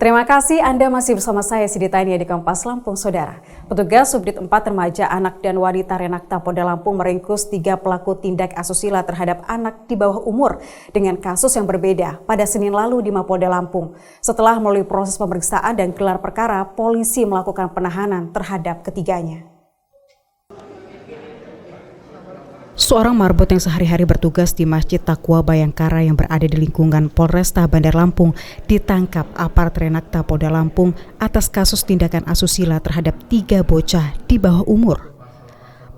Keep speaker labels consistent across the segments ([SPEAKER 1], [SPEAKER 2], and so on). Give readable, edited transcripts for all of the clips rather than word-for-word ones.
[SPEAKER 1] Terima kasih Anda masih bersama saya Siti Tania di Kompas Lampung, Saudara. Petugas Subdit 4 Remaja Anak dan Wanita Renakta Polda Lampung meringkus 3 pelaku tindak asusila terhadap anak di bawah umur dengan kasus yang berbeda pada Senin lalu di Mapolda Lampung. Setelah melalui proses pemeriksaan dan gelar perkara, polisi melakukan penahanan terhadap ketiganya. Seorang marbot yang sehari-hari bertugas di Masjid Taqwa Bayangkara yang berada di lingkungan Polresta Bandar Lampung ditangkap aparat Renakta Polda Lampung atas kasus tindakan asusila terhadap 3 bocah di bawah umur.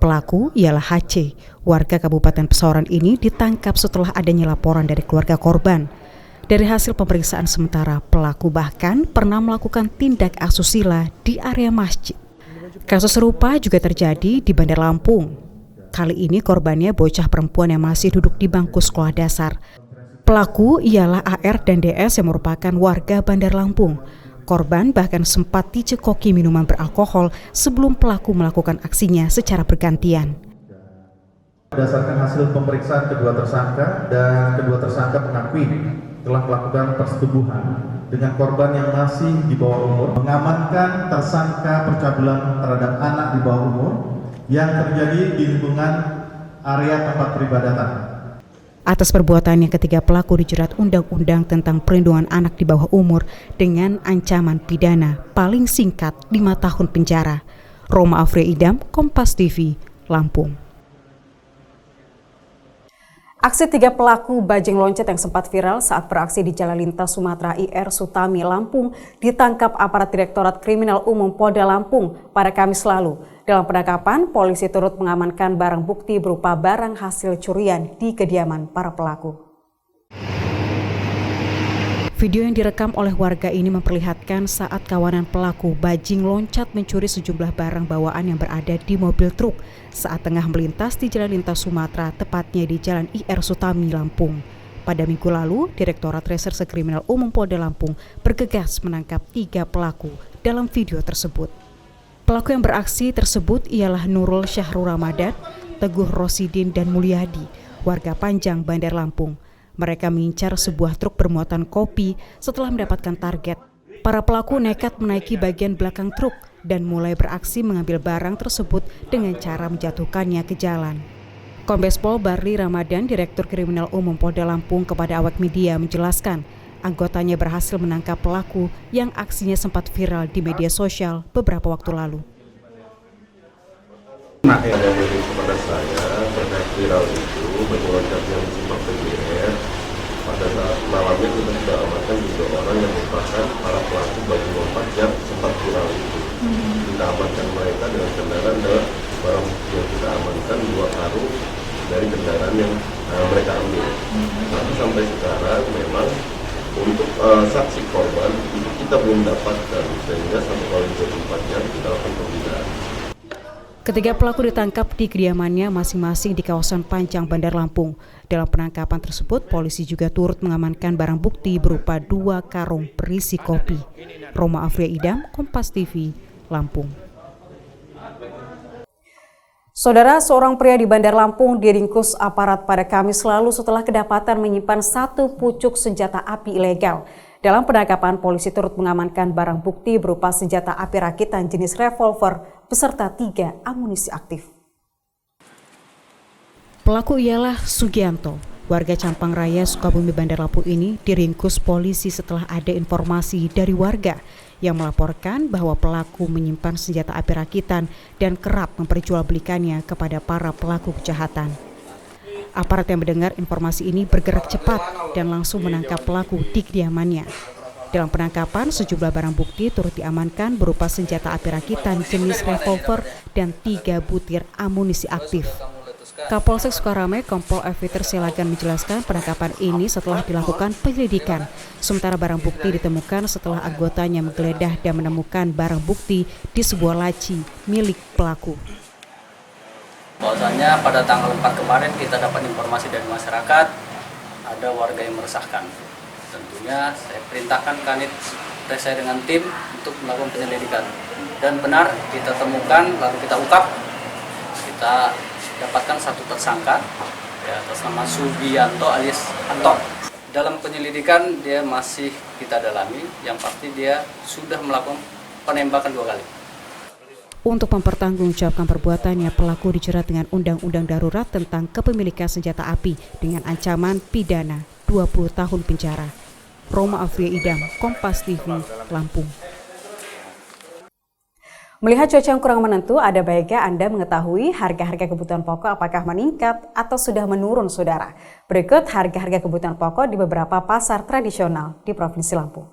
[SPEAKER 1] Pelaku ialah HC, warga Kabupaten Pesawaran ini ditangkap setelah adanya laporan dari keluarga korban. Dari hasil pemeriksaan sementara, pelaku bahkan pernah melakukan tindak asusila di area masjid. Kasus serupa juga terjadi di Bandar Lampung. Kali ini korbannya bocah perempuan yang masih duduk di bangku sekolah dasar. Pelaku ialah AR dan DS yang merupakan warga Bandar Lampung. Korban bahkan sempat dicekoki minuman beralkohol sebelum pelaku melakukan aksinya secara bergantian.
[SPEAKER 2] Berdasarkan hasil pemeriksaan kedua tersangka dan kedua tersangka mengakui telah melakukan persetubuhan dengan korban yang masih di bawah umur, mengamankan tersangka percabulan terhadap anak di bawah umur yang terjadi di lingkungan area tempat peribadatan.
[SPEAKER 1] Atas perbuatannya, ketiga pelaku dijerat Undang-Undang tentang Perlindungan Anak di bawah umur dengan ancaman pidana paling singkat 5 tahun penjara. Roma Afria Idam, Kompas TV, Lampung. Aksi 3 pelaku bajing loncat yang sempat viral saat beraksi di Jalan Lintas Sumatera IR Sutami, Lampung ditangkap aparat Direktorat Kriminal Umum Polda Lampung pada Kamis lalu. Dalam penangkapan, polisi turut mengamankan barang bukti berupa barang hasil curian di kediaman para pelaku. Video yang direkam oleh warga ini memperlihatkan saat kawanan pelaku bajing loncat mencuri sejumlah barang bawaan yang berada di mobil truk saat tengah melintas di Jalan Lintas Sumatera, tepatnya di Jalan IR Sutami, Lampung. Pada minggu lalu, Direktorat Reserse Kriminal Umum Polda Lampung bergegas menangkap 3 pelaku dalam video tersebut. Pelaku yang beraksi tersebut ialah Nurul Syahrul Ramadan, Teguh Rosidin dan Mulyadi, warga Panjang, Bandar Lampung. Mereka mengincar sebuah truk bermuatan kopi setelah mendapatkan target. Para pelaku nekat menaiki bagian belakang truk dan mulai beraksi mengambil barang tersebut dengan cara menjatuhkannya ke jalan. Kombes Pol Barli Ramadan, Direktur Kriminal Umum Polda Lampung, kepada awak media menjelaskan, anggotanya berhasil menangkap pelaku yang aksinya sempat viral di media sosial beberapa waktu lalu.
[SPEAKER 3] Nah, yang dari kepada saya terkait viral itu meloncat yang sempat PGR pada saat malamnya kita sudah amankan 3 orang yang merupakan para pelaku baju lompat yang sempat viral itu. Kita amankan mereka dengan kendaraan dan barang yang kita amankan 2 karung dari kendaraan yang mereka ambil. Tapi sampai sekarang memang untuk saksi korban itu kita belum dapatkan, sehingga 1x24 jam kita lakukan pembinaan.
[SPEAKER 1] Ketiga pelaku ditangkap di kediamannya masing-masing di kawasan Panjang, Bandar Lampung. Dalam penangkapan tersebut, polisi juga turut mengamankan barang bukti berupa 2 karung berisi kopi. Roma Afria Idam, Kompas TV, Lampung. Saudara, seorang pria di Bandar Lampung diringkus aparat pada Kamis lalu setelah kedapatan menyimpan 1 pucuk senjata api ilegal. Dalam penangkapan, polisi turut mengamankan barang bukti berupa senjata api rakitan jenis revolver beserta 3 amunisi aktif. Pelaku ialah Sugianto, warga Campang Raya, Sukabumi, Bandar Lampung ini diringkus polisi setelah ada informasi dari warga yang melaporkan bahwa pelaku menyimpan senjata api rakitan dan kerap memperjualbelikannya kepada para pelaku kejahatan. Aparat yang mendengar informasi ini bergerak cepat dan langsung menangkap pelaku di kediamannya. Dalam penangkapan, sejumlah barang bukti turut diamankan berupa senjata api rakitan jenis revolver dan 3 butir amunisi aktif. Kapolsek Sukarame, Kompol Eviter Silagan menjelaskan penangkapan ini setelah dilakukan penyelidikan. Sementara barang bukti ditemukan setelah anggotanya menggeledah dan menemukan barang bukti di sebuah laci milik pelaku.
[SPEAKER 4] Bahwasanya pada tanggal 4 kemarin kita dapat informasi dari masyarakat ada warga yang meresahkan. Tentunya saya perintahkan Kanit saya dengan tim untuk melakukan penyelidikan. Dan benar kita temukan lalu kita ungkap, kita dapatkan 1 tersangka ya, atas nama Sugianto alias Anto. Dalam penyelidikan dia masih kita dalami, yang pasti dia sudah melakukan penembakan 2 kali.
[SPEAKER 1] Untuk mempertanggungjawabkan perbuatannya, pelaku dijerat dengan Undang-Undang Darurat tentang Kepemilikan Senjata Api dengan ancaman pidana 20 tahun penjara. Roma Afria Idam, Kompas TV, Lampung. Melihat cuaca yang kurang menentu, ada baiknya Anda mengetahui harga-harga kebutuhan pokok apakah meningkat atau sudah menurun, saudara. Berikut harga-harga kebutuhan pokok di beberapa pasar tradisional di Provinsi Lampung.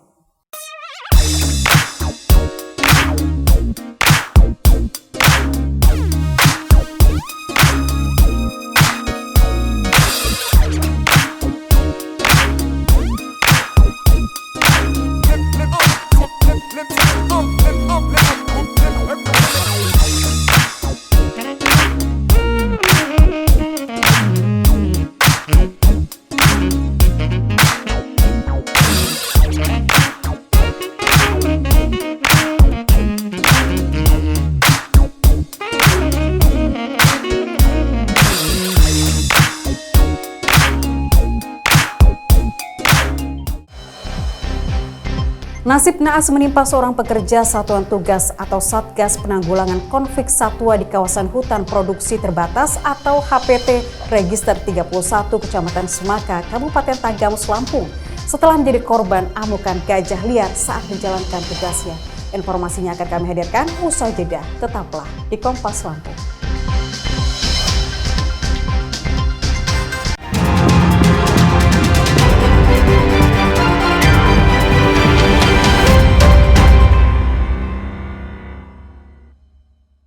[SPEAKER 1] Nasib naas menimpa seorang pekerja Satuan Tugas atau Satgas Penanggulangan Konflik Satwa di kawasan hutan produksi terbatas atau HPT Register 31 Kecamatan Semaka, Kabupaten Tagamus, Lampung setelah menjadi korban amukan gajah liar saat menjalankan tugasnya. Informasinya akan kami hadirkan usai jeda. Tetaplah di Kompas Lampung.